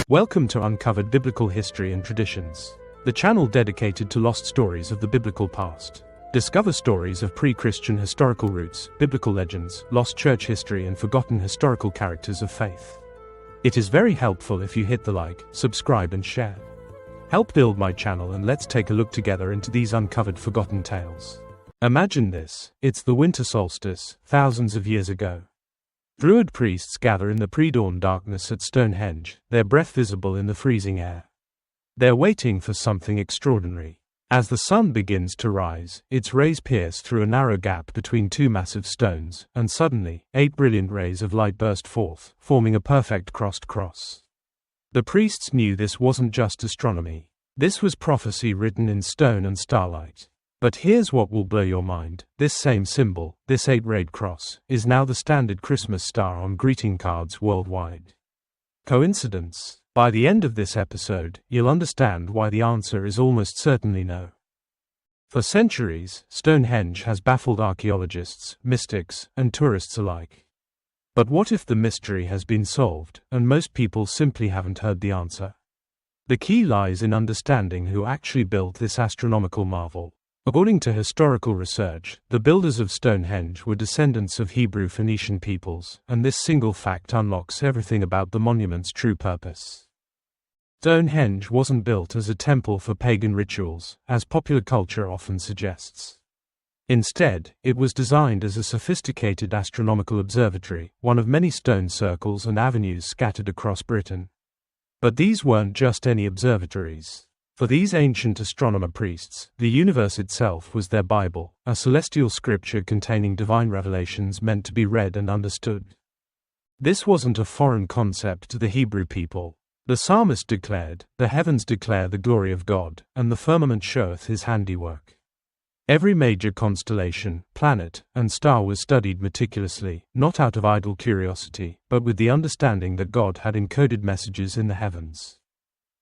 Welcome to Uncovered Biblical History and Traditions, the channel dedicated to lost stories of the biblical past. Discover stories of pre-Christian historical roots, biblical legends, lost church history and forgotten historical characters of faith. It is very helpful if you hit the like, subscribe and share. Help build my channel and let's take a look together into these uncovered forgotten tales. Imagine this, it's the winter solstice, thousands of years ago. Druid priests gather in the pre-dawn darkness at Stonehenge, their breath visible in the freezing air. They're waiting for something extraordinary. As the sun begins to rise, its rays pierce through a narrow gap between two massive stones, and suddenly, 8 brilliant rays of light burst forth, forming a perfect crossed cross. The priests knew this wasn't just astronomy. This was prophecy written in stone and starlight. But here's what will blow your mind. This same symbol, this 8-rayed cross, is now the standard Christmas star on greeting cards worldwide. Coincidence? By the end of this episode, you'll understand why the answer is almost certainly no. For centuries, Stonehenge has baffled archaeologists, mystics, and tourists alike. But what if the mystery has been solved, and most people simply haven't heard the answer? The key lies in understanding who actually built this astronomical marvel. According to historical research, the builders of Stonehenge were descendants of Hebrew Phoenician peoples, and this single fact unlocks everything about the monument's true purpose. Stonehenge wasn't built as a temple for pagan rituals, as popular culture often suggests. Instead, it was designed as a sophisticated astronomical observatory, one of many stone circles and avenues scattered across Britain. But these weren't just any observatories. For these ancient astronomer priests, the universe itself was their Bible, a celestial scripture containing divine revelations meant to be read and understood. This wasn't a foreign concept to the Hebrew people. The psalmist declared, "The heavens declare the glory of God, and the firmament showeth his handiwork." Every major constellation, planet, and star was studied meticulously, not out of idle curiosity, but with the understanding that God had encoded messages in the heavens.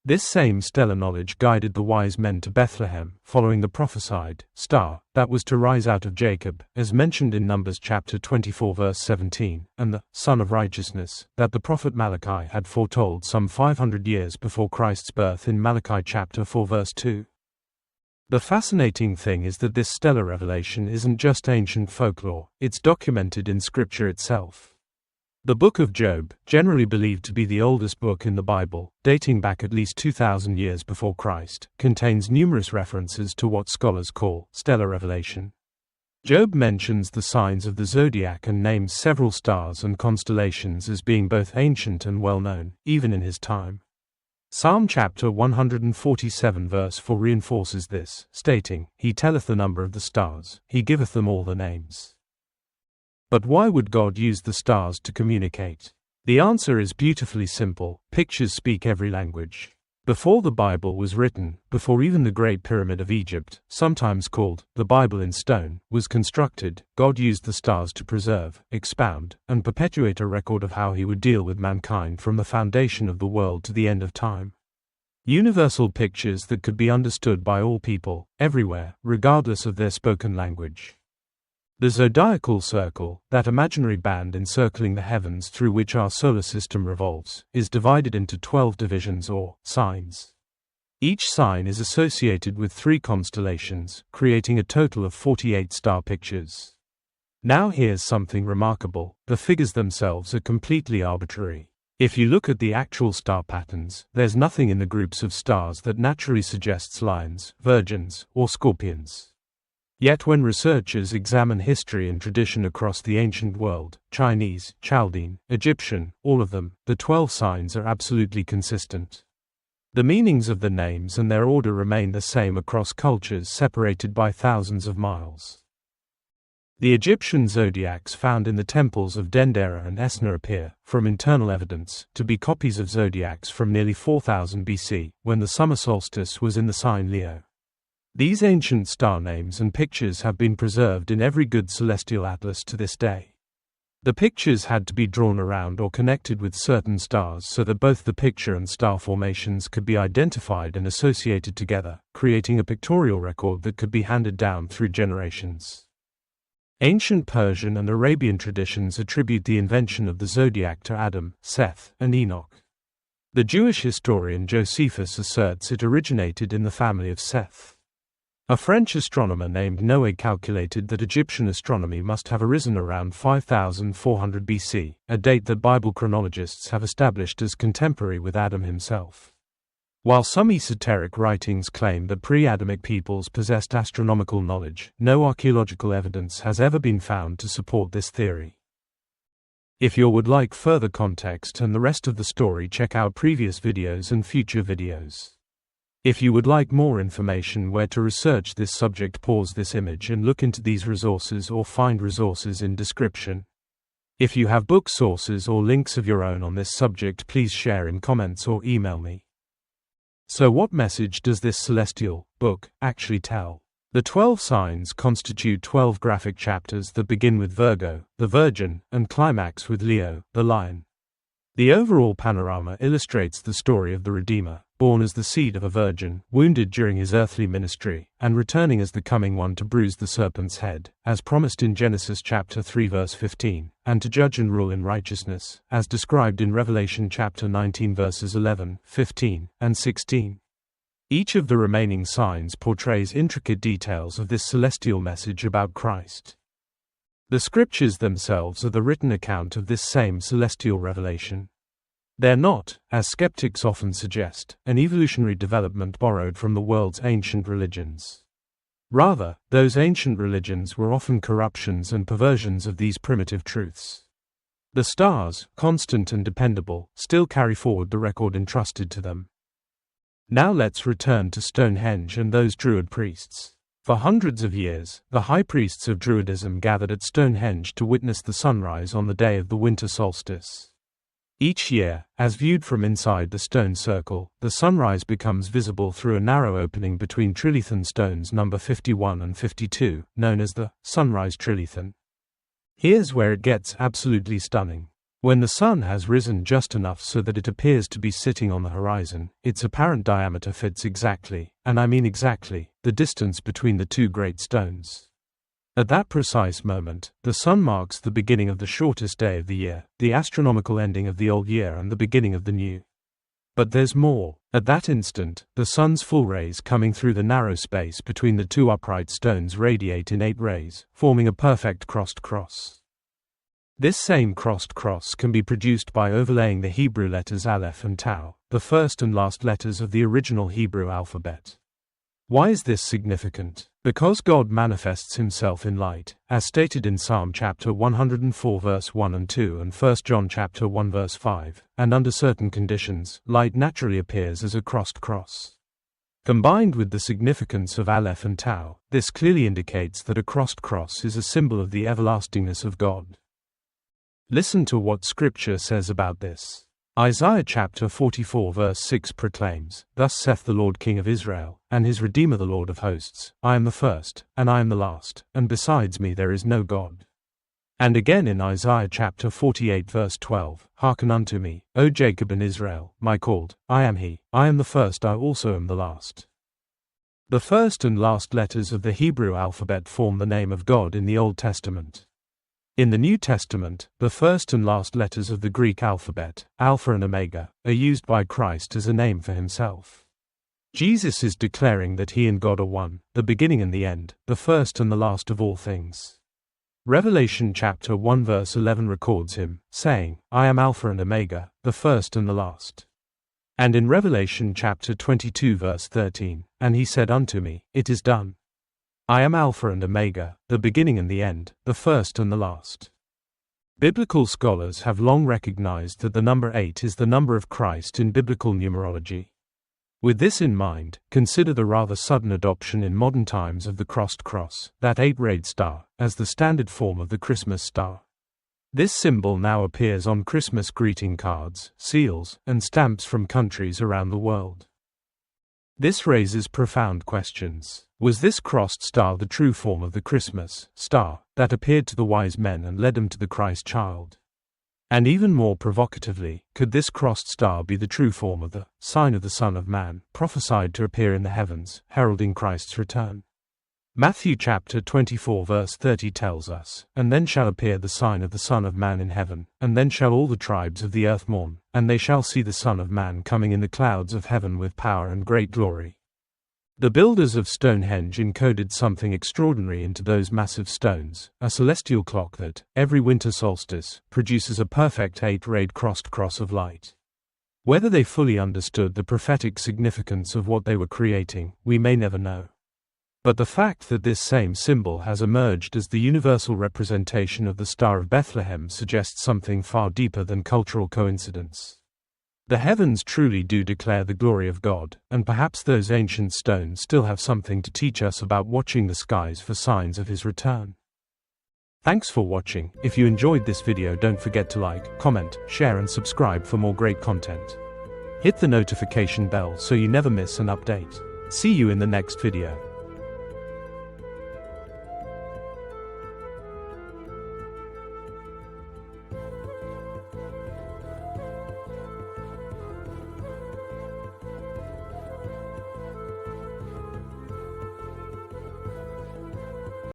This same stellar knowledge guided the wise men to Bethlehem, following the prophesied star that was to rise out of Jacob, as mentioned in Numbers chapter 24 verse 17, and the Son of Righteousness that the prophet Malachi had foretold some 500 years before Christ's birth in Malachi chapter 4 verse 2. The fascinating thing is that this stellar revelation isn't just ancient folklore, it's documented in Scripture itself. The Book of Job, generally believed to be the oldest book in the Bible, dating back at least 2,000 years before Christ, contains numerous references to what scholars call stellar revelation. Job mentions the signs of the Zodiac and names several stars and constellations as being both ancient and well-known, even in his time. Psalm chapter 147 verse 4 reinforces this, stating, "He telleth the number of the stars, he giveth them all the names." But why would God use the stars to communicate? The answer is beautifully simple. Pictures speak every language. Before the Bible was written, before even the Great Pyramid of Egypt, sometimes called the Bible in stone, was constructed, God used the stars to preserve, expound, and perpetuate a record of how he would deal with mankind from the foundation of the world to the end of time. Universal pictures that could be understood by all people, everywhere, regardless of their spoken language. The zodiacal circle, that imaginary band encircling the heavens through which our solar system revolves, is divided into 12 divisions or signs. Each sign is associated with 3 constellations, creating a total of 48 star pictures. Now here's something remarkable, the figures themselves are completely arbitrary. If you look at the actual star patterns, there's nothing in the groups of stars that naturally suggests lions, virgins, or scorpions. Yet when researchers examine history and tradition across the ancient world, Chinese, Chaldean, Egyptian, all of them, the 12 signs are absolutely consistent. The meanings of the names and their order remain the same across cultures separated by thousands of miles. The Egyptian zodiacs found in the temples of Dendera and Esna appear, from internal evidence, to be copies of zodiacs from nearly 4000 BC, when the summer solstice was in the sign Leo. These ancient star names and pictures have been preserved in every good celestial atlas to this day. The pictures had to be drawn around or connected with certain stars so that both the picture and star formations could be identified and associated together, creating a pictorial record that could be handed down through generations. Ancient Persian and Arabian traditions attribute the invention of the zodiac to Adam, Seth, and Enoch. The Jewish historian Josephus asserts it originated in the family of Seth. A French astronomer named Noé calculated that Egyptian astronomy must have arisen around 5400 BC, a date that Bible chronologists have established as contemporary with Adam himself. While some esoteric writings claim that pre-Adamic peoples possessed astronomical knowledge, no archaeological evidence has ever been found to support this theory. If you would like further context and the rest of the story, check out previous videos and future videos. If you would like more information where to research this subject, pause this image and look into these resources or find resources in description. If you have book sources or links of your own on this subject, please share in comments or email me. So what message does this celestial book actually tell? The 12 signs constitute 12 graphic chapters that begin with Virgo, the Virgin, and climax with Leo, the Lion. The overall panorama illustrates the story of the Redeemer, born as the seed of a virgin, wounded during his earthly ministry, and returning as the coming one to bruise the serpent's head, as promised in Genesis chapter 3 verse 15, and to judge and rule in righteousness, as described in Revelation chapter 19 verses 11, 15, and 16. Each of the remaining signs portrays intricate details of this celestial message about Christ. The scriptures themselves are the written account of this same celestial revelation. They're not, as skeptics often suggest, an evolutionary development borrowed from the world's ancient religions. Rather, those ancient religions were often corruptions and perversions of these primitive truths. The stars, constant and dependable, still carry forward the record entrusted to them. Now let's return to Stonehenge and those Druid priests. For hundreds of years, the high priests of Druidism gathered at Stonehenge to witness the sunrise on the day of the winter solstice. Each year, as viewed from inside the stone circle, the sunrise becomes visible through a narrow opening between trilithon stones number 51 and 52, known as the sunrise trilithon. Here's where it gets absolutely stunning. When the sun has risen just enough so that it appears to be sitting on the horizon, its apparent diameter fits exactly, and I mean exactly, the distance between the two great stones. At that precise moment, the sun marks the beginning of the shortest day of the year, the astronomical ending of the old year and the beginning of the new. But there's more. At that instant, the sun's full rays coming through the narrow space between the two upright stones radiate in 8 rays, forming a perfect crossed cross. This same crossed cross can be produced by overlaying the Hebrew letters Aleph and Tav, the first and last letters of the original Hebrew alphabet. Why is this significant? Because God manifests himself in light, as stated in Psalm chapter 104 verse 1 and 2 and 1 John chapter 1 verse 5, and under certain conditions, light naturally appears as a crossed cross. Combined with the significance of Aleph and Tav, this clearly indicates that a crossed cross is a symbol of the everlastingness of God. Listen to what Scripture says about this. Isaiah chapter 44 verse 6 proclaims, "Thus saith the Lord King of Israel, and his Redeemer the Lord of hosts, I am the first, and I am the last, and besides me there is no God." And again in Isaiah chapter 48 verse 12, "Hearken unto me, O Jacob and Israel, my called, I am he, I am the first, I also am the last." The first and last letters of the Hebrew alphabet form the name of God in the Old Testament. In the New Testament, the first and last letters of the Greek alphabet, Alpha and Omega, are used by Christ as a name for himself. Jesus is declaring that he and God are one, the beginning and the end, the first and the last of all things. Revelation chapter 1 verse 11 records him, saying, "I am Alpha and Omega, the first and the last." And in Revelation chapter 22 verse 13, "And he said unto me, It is done. I am Alpha and Omega, the beginning and the end, the first and the last." Biblical scholars have long recognized that the number 8 is the number of Christ in biblical numerology. With this in mind, consider the rather sudden adoption in modern times of the crossed cross, that 8-rayed star, as the standard form of the Christmas star. This symbol now appears on Christmas greeting cards, seals, and stamps from countries around the world. This raises profound questions. Was this crossed star the true form of the Christmas star that appeared to the wise men and led them to the Christ child? And even more provocatively, could this crossed star be the true form of the sign of the Son of Man, prophesied to appear in the heavens, heralding Christ's return? Matthew chapter 24 verse 30 tells us, "And then shall appear the sign of the Son of Man in heaven, and then shall all the tribes of the earth mourn, and they shall see the Son of Man coming in the clouds of heaven with power and great glory." The builders of Stonehenge encoded something extraordinary into those massive stones, a celestial clock that, every winter solstice, produces a perfect 8-rayed crossed cross of light. Whether they fully understood the prophetic significance of what they were creating, we may never know. But the fact that this same symbol has emerged as the universal representation of the Star of Bethlehem suggests something far deeper than cultural coincidence. The heavens truly do declare the glory of God, and perhaps those ancient stones still have something to teach us about watching the skies for signs of His return. Thanks for watching. If you enjoyed this video, don't forget to like, comment, share and subscribe for more great content. Hit the notification bell so you never miss an update. See you in the next video.